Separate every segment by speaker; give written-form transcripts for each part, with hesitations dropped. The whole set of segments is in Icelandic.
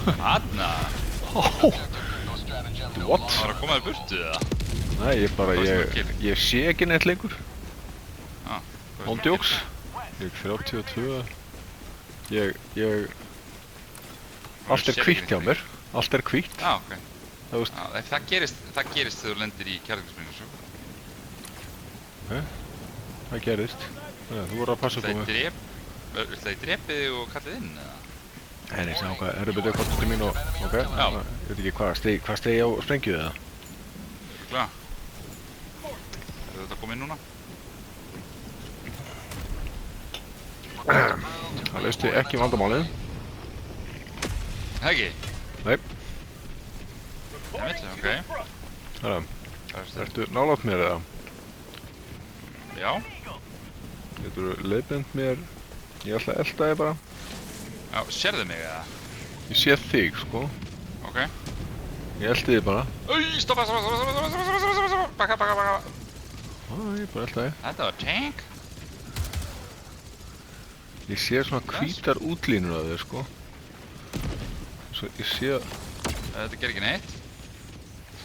Speaker 1: Þarna.
Speaker 2: What?
Speaker 1: Það var að koma þér burtu eða?
Speaker 2: Nei, ég sé ekki neitt lengur. Óndjóks. Ég 32. Allt er hvítt hjá mér. Allt er hvítt.
Speaker 1: Já, ok.
Speaker 2: Það
Speaker 1: gerist þegar þú lendir í kjarnaksprengingu, svo.
Speaker 2: Það gerist. Þú voru að passa upp á mig.
Speaker 1: Viltu það í drepið þig og kallið inn, eða?
Speaker 2: Nei, sjá hvað, byrjuðu kortinu mín og... Ok, ég veit ekki hvað stegi á sprengju eða?
Speaker 1: Kláða. Er þetta komið inn núna?
Speaker 2: Það lausti ekki vandamálið.
Speaker 1: Það ekki?
Speaker 2: Nei.
Speaker 1: Það veit ég, ok.
Speaker 2: Ertu nálægt mér eða?
Speaker 1: Já.
Speaker 2: Geturðu leiðbeint mér? Ég ætla að elda þig bara.
Speaker 1: Já, sérðu mig eða?
Speaker 2: Ég sé þig, sko.
Speaker 1: Ok.
Speaker 2: Ég eldi þig bara.
Speaker 1: Stoppa. Bakka.
Speaker 2: Ég bara elda þig.
Speaker 1: Þetta var tank.
Speaker 2: Ég sé svona hvítar útlínur af þig, sko. Svo ég sé...
Speaker 1: Þetta ger ekki neitt.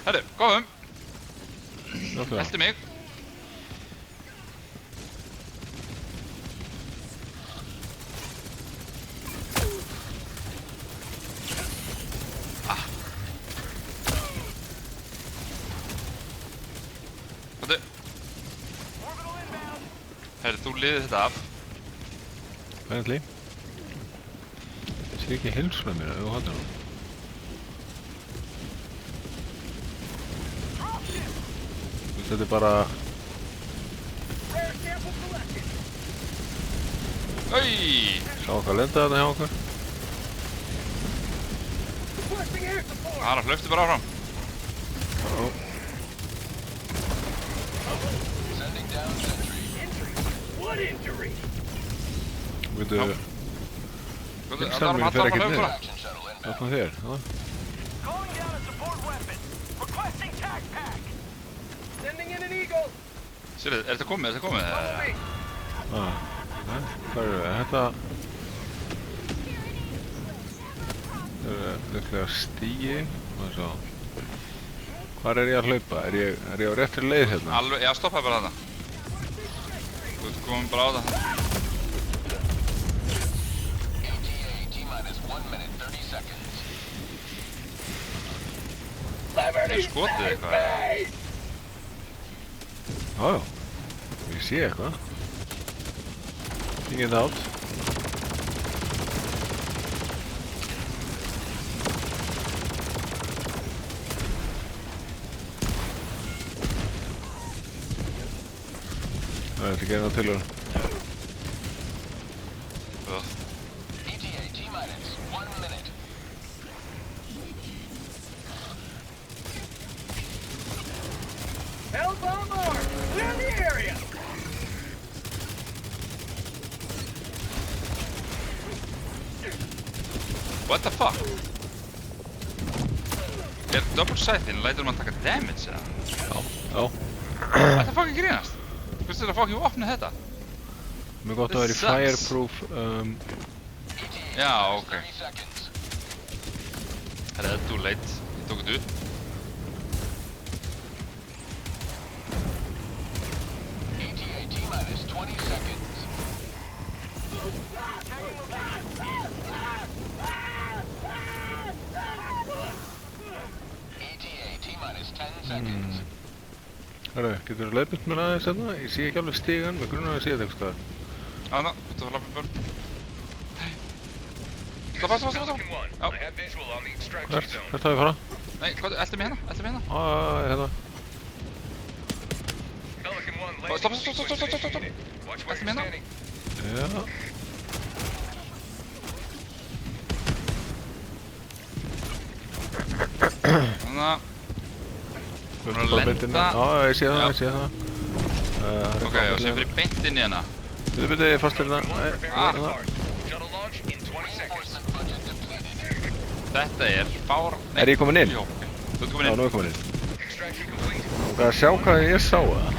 Speaker 1: Herru, góðum. Eldi mig. Herru, þú liðið þetta af.
Speaker 2: Hvernig? Ég sé ekki heilsuna mér ef þú hattir hann. Þetta er bara... Sjá hvað lenda þetta hjá okkur.
Speaker 1: Hann hlaupti bara áfram.
Speaker 2: Veitu... Heilsan mín fer ekkert niður. Þarna þér,
Speaker 1: Sérðu, er þetta komið? Nei,
Speaker 2: hvað eru þetta? Þetta eru líklega stígin. Hvar er ég að hlaupa? Er ég á réttri leið hérna?
Speaker 1: Alveg, já, stoppaði bara þarna. Þú ert komin bara á það. Það er skotið eitthvað.
Speaker 2: Já, ég sé eitthvað. Ingen átt. Það er ekki eina tilhörn.
Speaker 1: What the fuck? Er double sight-in, lætur maður taka damage eða?
Speaker 2: Já.
Speaker 1: Þetta fucking grínast? Hversu þetta fucking opnið þetta?
Speaker 2: Mjög gott að vera í fireproof...
Speaker 1: Já, ok. Það er too late. Ég tók þetta upp.
Speaker 2: Herru, getur þú leiðbund mér aðeins hérna? Ég sé ekki alveg stigan, mér grunnar að sé þetta eitthvað.
Speaker 1: Þarna, þú þarf að lappa börn. Stoppa. Já.
Speaker 2: Hvert hafið fara?
Speaker 1: Nei, hvað, eltu mig hérna, hérna.
Speaker 2: Hérna.
Speaker 1: Stoppa. Eltu mig hérna.
Speaker 2: Já.
Speaker 1: Þarna.
Speaker 2: Þú ert bara beint inn. Já, ég sé það.
Speaker 1: Ok, og sem fyrir beint inn í hana.
Speaker 2: Byrju, fastur hérna.
Speaker 1: Þetta er fár...
Speaker 2: Er ég komin inn?
Speaker 1: Jó, ok. Þú ert komin inn.
Speaker 2: Já, nú er ég komin inn. Og að sjá hvað ég sá það.